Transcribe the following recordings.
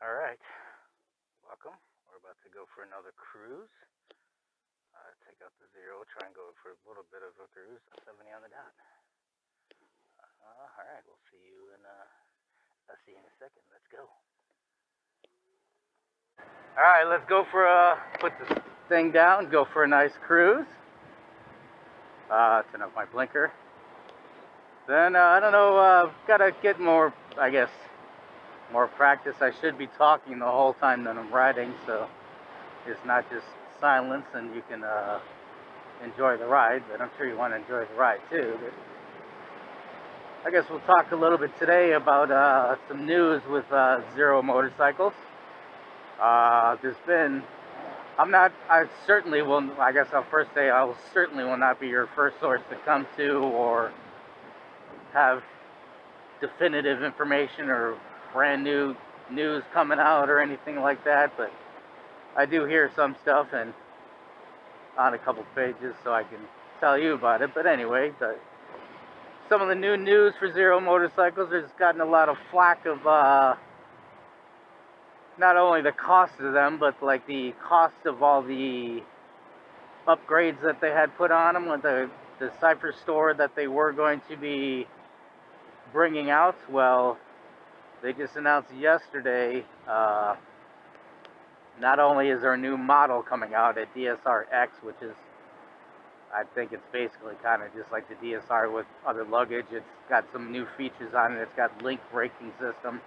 Alright, welcome. We're about to go for another cruise. Take out the zero, try and go for a little bit of a cruise. 70 on the dot. Alright, we'll see you in a second. Let's go. Alright, let's go for put this thing down, go for a nice cruise. Turn off my blinker. Then, I don't know, gotta get more, I guess, more practice. I should be talking the whole time that I'm riding, so it's not just silence and you can enjoy the ride, but I'm sure you want to enjoy the ride too. But I guess we'll talk a little bit today about some news with Zero motorcycles. There's been, I certainly will, I guess I'll first say I will certainly will not be your first source to come to or have definitive information or brand new news coming out or anything like that, but I do hear some stuff and on a couple pages so I can tell you about it. But anyway, some of the new news for Zero motorcycles has gotten a lot of flack of not only the cost of them, but like the cost of all the upgrades that they had put on them with the Cypher store that they were going to be bringing out. Well, they just announced yesterday, not only is there a new model coming out at DSR X, which is, I think it's basically kind of just like the DSR with other luggage. It's got some new features on it. It's got link braking system,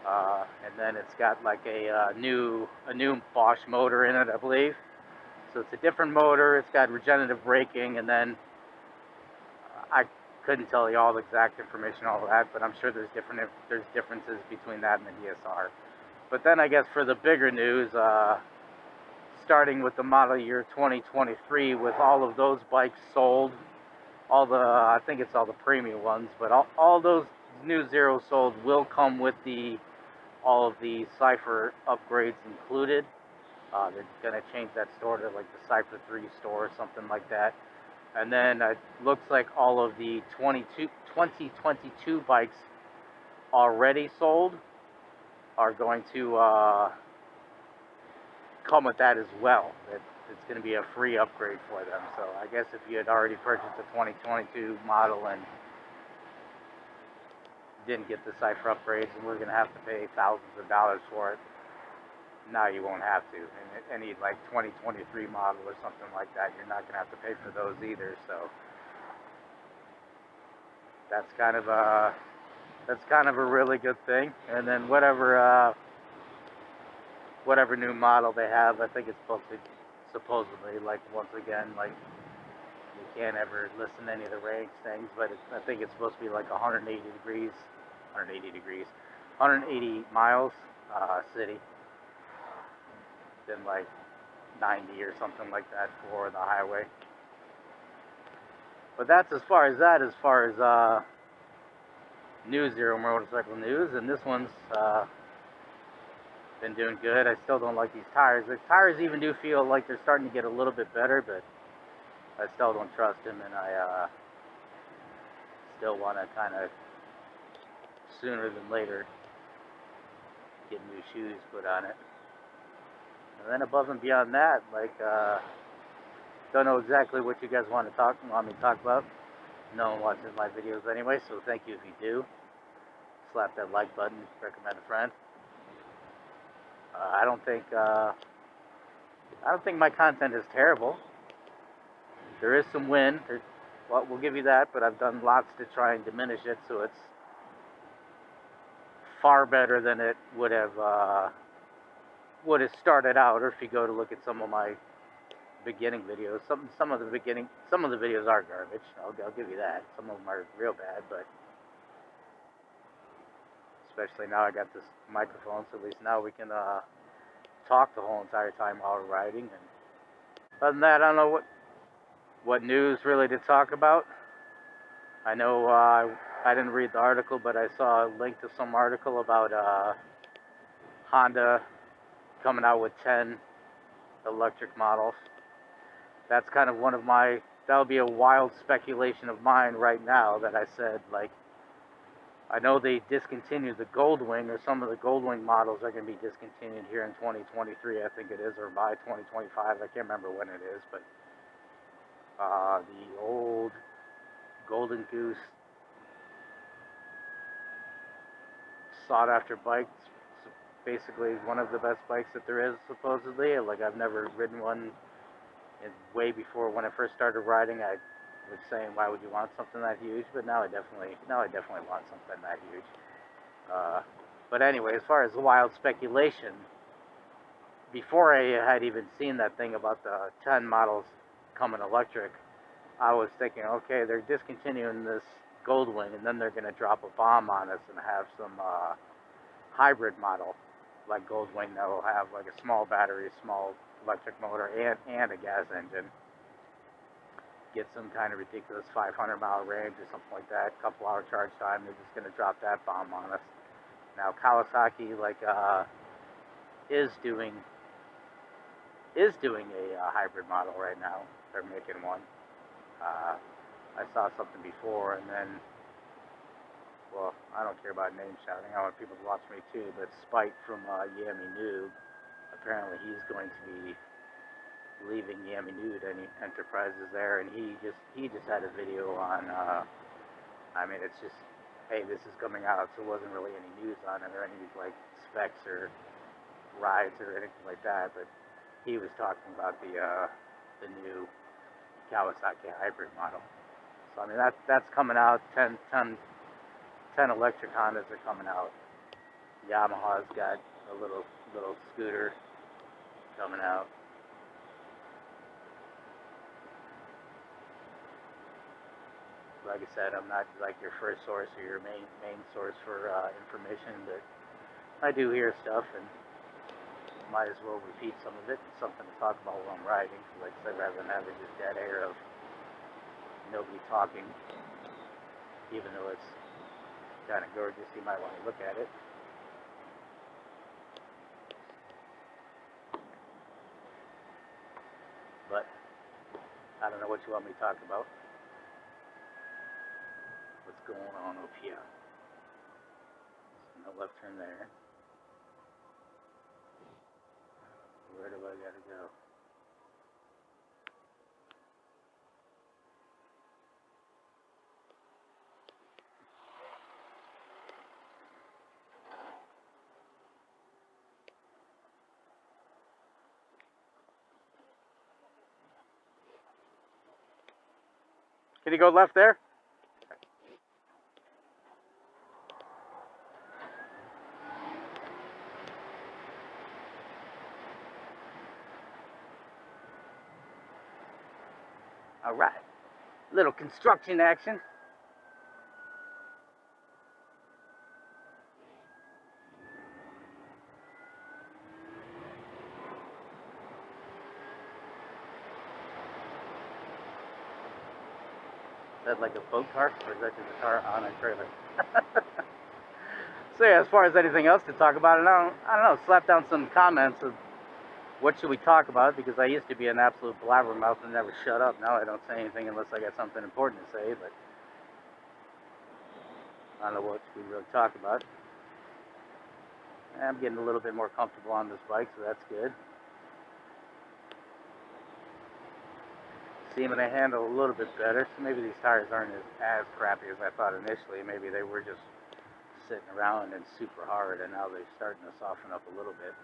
and then it's got like a new Bosch motor in it, I believe. So it's a different motor. It's got regenerative braking, and then I couldn't tell you all the exact information, all of that, but I'm sure there's differences between that and the DSR. But then I guess for the bigger news, starting with the model year 2023, with all of those bikes sold, I think it's all the premium ones, but all those new Zeros sold will come with all of the Cypher upgrades included. They're going to change that store to like the Cypher 3 store or something like that. And then it looks like all of the 2022 bikes already sold are going to come with that as well. It's going to be a free upgrade for them. So I guess if you had already purchased a 2022 model and didn't get the Cypher upgrades and we're going to have to pay thousands of dollars for it, now you won't have to. And any like 2023 model or something like that, you're not going to have to pay for those either. So that's kind of a really good thing. And then whatever new model they have, I think it's supposedly, like, once again, like, you can't ever listen to any of the range things, but I think it's supposed to be like 180 miles city, then like 90 or something like that for the highway. But that's as far as new Zero motorcycle news, and this one's been doing good. I still don't like these tires. The tires even do feel like they're starting to get a little bit better, but I still don't trust them, and I still want to kind of sooner than later get new shoes put on it. And then above and beyond that, like, don't know exactly what you guys want me to talk about. No one watches my videos anyway, so thank you if you do. Slap that like button, recommend a friend. I don't think my content is terrible. There is some wind. Well, we'll give you that, but I've done lots to try and diminish it, so it's far better than it would have started out. Or if you go to look at some of my beginning videos, some of the videos are garbage. I'll give you that. Some of them are real bad, but especially now I got this microphone, so at least now we can talk the whole entire time while we're riding. And other than that, I don't know what news really to talk about. I know I didn't read the article, but I saw a link to some article about Honda coming out with 10 electric models. That's kind of that would be a wild speculation of mine right now, that I said, like, I know they discontinued the Goldwing, or some of the Goldwing models are going to be discontinued here in 2023, I think it is, or by 2025. I can't remember when it is, but the old Golden Goose sought after bikes, basically one of the best bikes that there is, supposedly. Like, I've never ridden one. And way before, when I first started riding, I was saying, why would you want something that huge? But now I definitely want something that huge. But anyway, as far as wild speculation, before I had even seen that thing about the 10 models coming electric, I was thinking, okay, they're discontinuing this Goldwing, and then they're going to drop a bomb on us and have some hybrid model like Goldwing that will have like a small battery, small electric motor, and a gas engine. Get some kind of ridiculous 500-mile range or something like that, couple hour charge time. They're just going to drop that bomb on us. Now Kawasaki is doing a hybrid model right now. They're making one. I saw something before, and then, well, I don't care about name shouting. I want people to watch me too. But Spike from Yami Noob, apparently he's going to be leaving Yami Noob Enterprises there, and he just had a video on. I mean, it's just, hey, this is coming out, so it wasn't really any news on it or any like specs or rides or anything like that. But he was talking about the new Kawasaki hybrid model. So I mean, that's coming out. 10 electric Hondas are coming out. Yamaha's got a little scooter coming out. Like I said, I'm not like your first source or your main source for information, but I do hear stuff, and might as well repeat some of it. It's something to talk about while I'm riding. Like I said, rather than having just dead air of nobody talking, even though it's kind of gorgeous, you might want to look at it. But I don't know what you want me to talk about. What's going on up here? No left turn there. Where do I gotta go? Can you go left there? All right. Little construction action. Is that like a boat car, or is that just a car on a trailer? So yeah, as far as anything else to talk about, I don't know. Slap down some comments of what should we talk about, because I used to be an absolute blabbermouth and never shut up. Now I don't say anything unless I got something important to say, but I don't know what we really talk about. I'm getting a little bit more comfortable on this bike, so that's good. Seeming to handle a little bit better, so maybe these tires aren't as crappy as I thought initially. Maybe they were just sitting around and super hard, and now they're starting to soften up a little bit.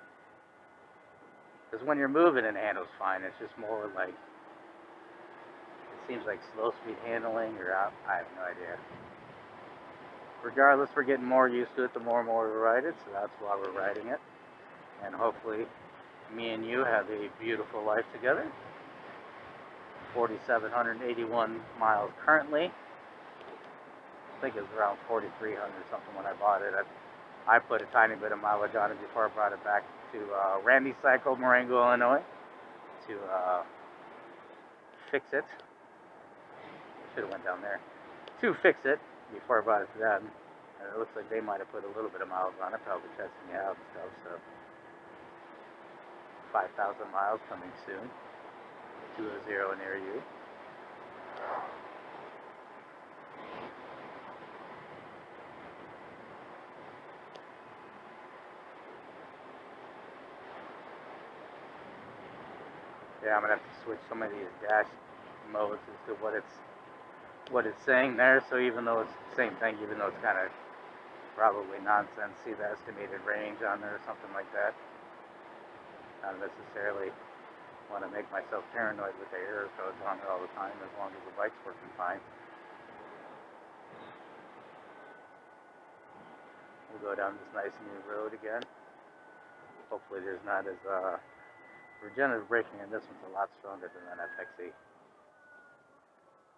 Because when you're moving, it handles fine. It's just more like, it seems like slow speed handling, or I have no idea. Regardless, we're getting more used to it the more and more we ride it, so that's why we're riding it. And hopefully, me and you have a beautiful life together. 4,781 miles currently. I think it was around 4,300 something when I bought it. I put a tiny bit of mileage on it before I brought it back to Randy's Cycle, Marengo, Illinois, to fix it. Should have went down there to fix it before I brought it to them. And it looks like they might have put a little bit of miles on it, probably testing it out and stuff. So 5,000 miles coming soon. 200 near you. Yeah, I'm gonna have to switch some of these dash modes as to what it's saying there. So even though it's the same thing, even though it's kind of probably nonsense, see the estimated range on there or something like that. Not necessarily want to make myself paranoid with the error codes on it all the time, as long as the bike's working fine. We'll go down this nice new road again. Hopefully there's not as regenerative braking in this one's a lot stronger than that FXE.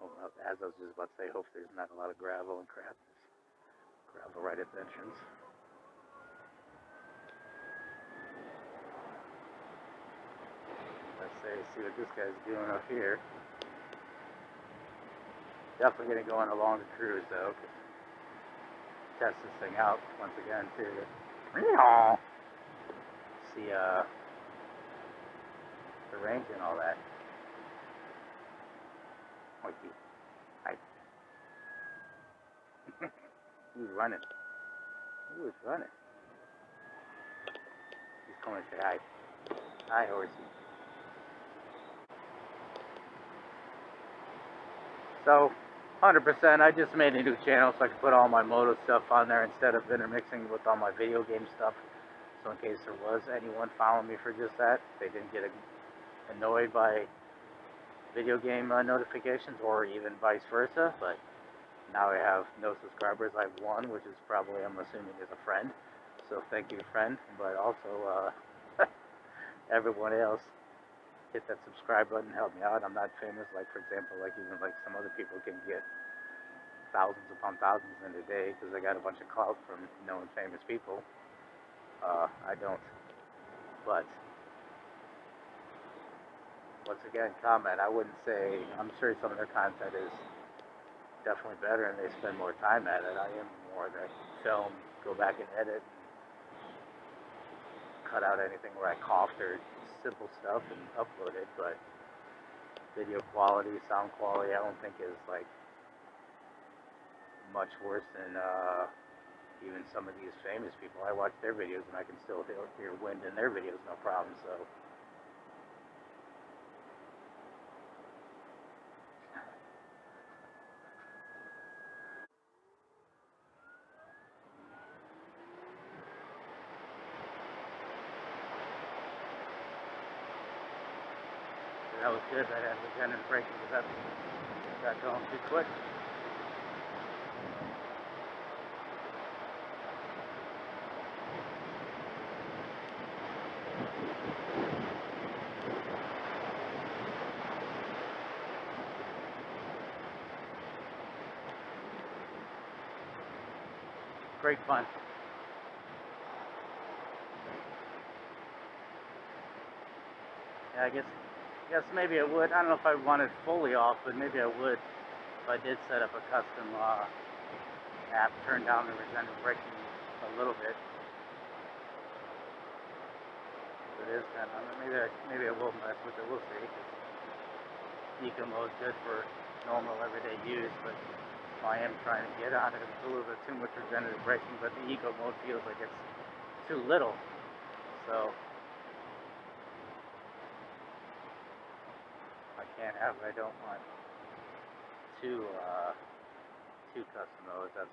Well, as I was just about to say, hopefully there's not a lot of gravel and crap. There's gravel right at the entrance. Let's see what this guy's doing up here. Definitely gonna go on a longer cruise though. Test this thing out once again too. See the range and all that. Mikey, hi. Who's running? Who is running? He's coming to say hi. Hi, horsey. So, 100%, I just made a new channel so I can put all my moto stuff on there instead of intermixing with all my video game stuff. So in case there was anyone following me for just that, they didn't get annoyed by video game notifications, or even vice versa. But now I have no subscribers. I have one, which is probably, I'm assuming, is a friend. So thank you, friend. But also, everyone else, hit that subscribe button, help me out. I'm not famous, like, for example, like even like some other people can get thousands upon thousands in a day because I got a bunch of clout from known famous people. I don't. But once again, comment. I wouldn't say, I'm sure some of their content is definitely better and they spend more time at it. I am more that film, go back and edit, cut out anything where I coughed or simple stuff and upload it. But video quality, sound quality, I don't think is like much worse than even some of these famous people. I watch their videos and I can still hear wind in their videos, no problem. So that was good. That had regenerative braking because that got going too quick. Great fun. Yeah, I guess maybe I would. I don't know if I want it fully off, but maybe I would if I did set up a custom app, turn down the regenerative braking a little bit. It is kind of, maybe I will mess with it. We'll see. Eco mode's good for normal everyday use, but I am trying to get on it. It's a little bit too much regenerative braking, but the eco mode feels like it's too little. So I can't have it. I don't want two custom modes. That's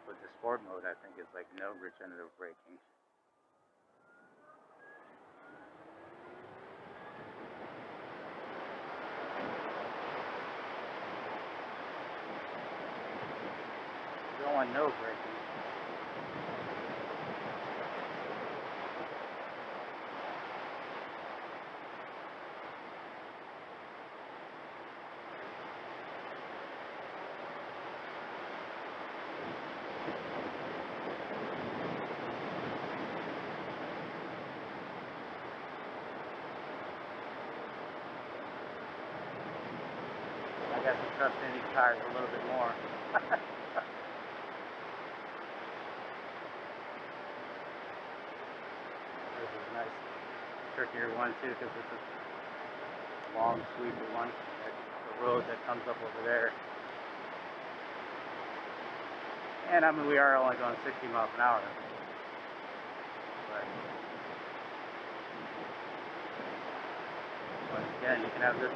with the sport mode. I think is like no regenerative braking. Don't want no braking. I guess I'm trusting these tires a little bit more. This is a nice, trickier one too, because it's a long, sweepy one. The road that comes up over there. And I mean, we are only going 60 miles an hour. But again, you can have this,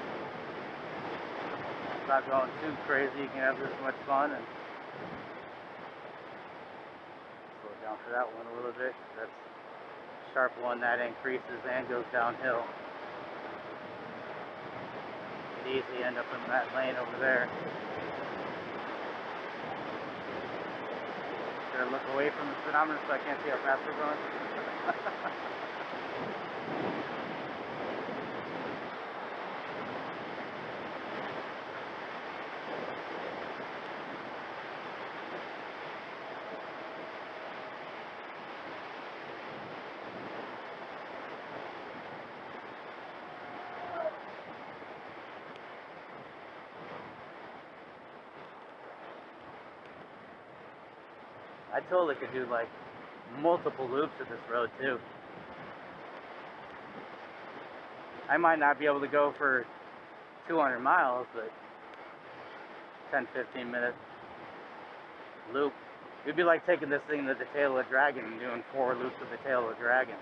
not going too crazy, you can have this much fun. And slow down for that one a little bit. That's a sharp one that increases and goes downhill. You could easily end up in that lane over there. Should I look away from the speedometer so I can't see how fast we're going? I totally could do like multiple loops of this road too. I might not be able to go for 200 miles, but 10-15 minute loop. It'd be like taking this thing to the tail of a dragon and doing 4 loops of the tail of a dragon.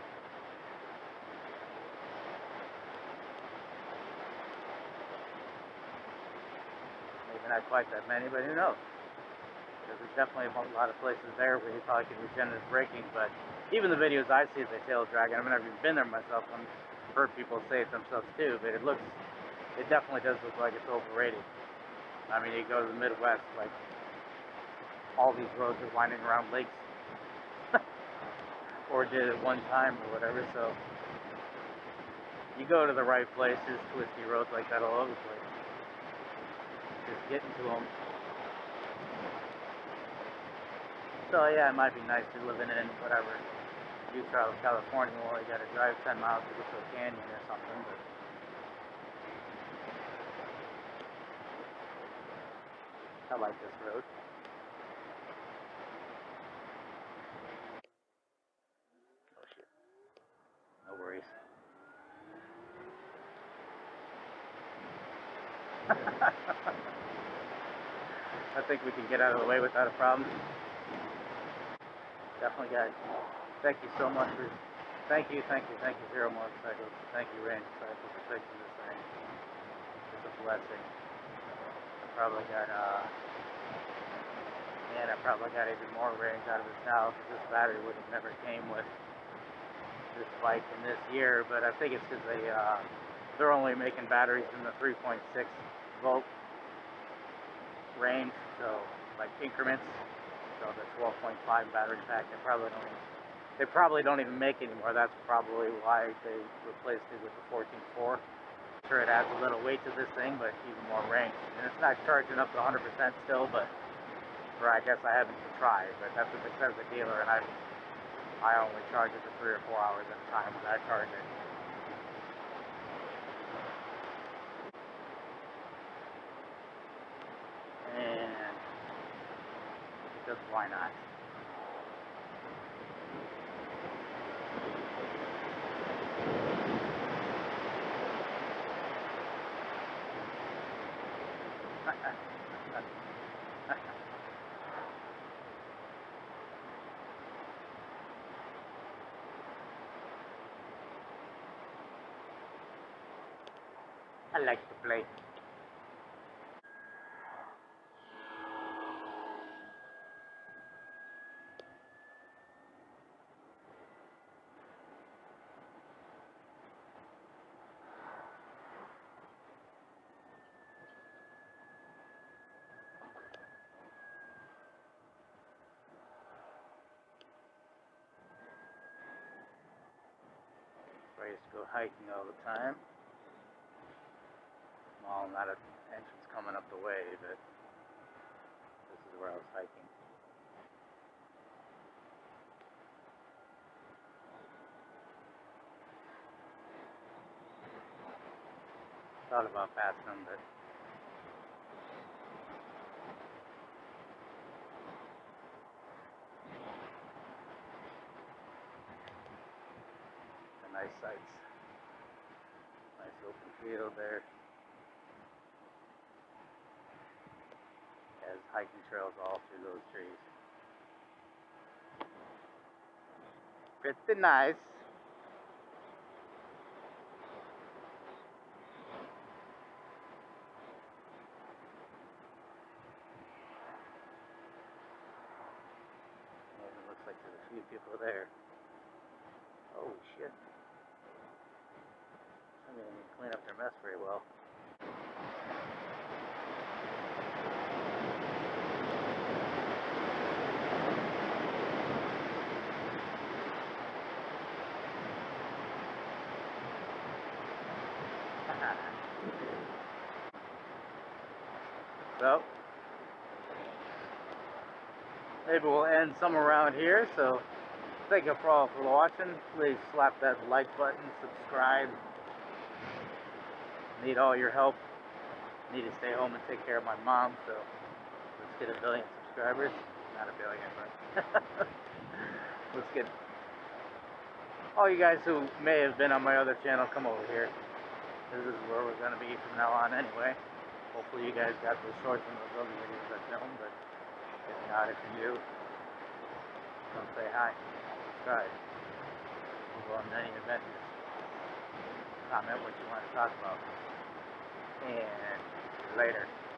Maybe not quite that many, but who knows? There's definitely a lot of places there where you probably could regenerate braking, but even the videos I see of the tail of dragon, I mean, I've never even been there myself. I've heard people say it themselves too, but it definitely does look like it's overrated. I mean, you go to the Midwest, like, all these roads are winding around lakes, or did at one time or whatever, so you go to the right places, twisty roads like that all over the place. Just getting to them. So yeah, it might be nice to living in whatever Utah, California, where you got to drive 10 miles to get to a canyon or something. But I like this road. Oh shit. No worries. I think we can get out of the way without a problem. Definitely, guys. Thank you so much for. Thank you, Zero Motorcycles. Thank you, Range Cycles, for fixing this thing. It's a blessing. I probably got even more range out of this now, because this battery would have never came with this bike in this year. But I think it's because they're only making batteries in the 3.6 volt range, so like increments. So the 12.5 battery pack, they probably don't even make anymore. That's probably why they replaced it with the 14.4. Sure, it adds a little weight to this thing, but even more range. And it's not charging up to 100% still, but, or I guess I haven't tried, but that's what they said at the dealer, and I only charge it for 3 or 4 hours at a time when I charge it. And just why not? I like to play. I used to go hiking all the time. Well, not an entrance coming up the way, but this is where I was hiking. Thought about passing them, but the nice sights. Nice open field there. Has hiking trails all through those trees. Pretty nice. people there. Oh shit. Somebody didn't clean up their mess very well. So, maybe we'll end somewhere around here. So, thank you for watching. Please slap that like button, subscribe. Need all your help. Need to stay home and take care of my mom. So, let's get 1 billion subscribers. Not 1 billion, but let's get all you guys who may have been on my other channel, come over here. This is where we're going to be from now on anyway. Hopefully you guys got those shorts and those other videos I filmed, but if not, if you do, come say hi, subscribe. We'll go on many adventures. Comment what you want to talk about. And later.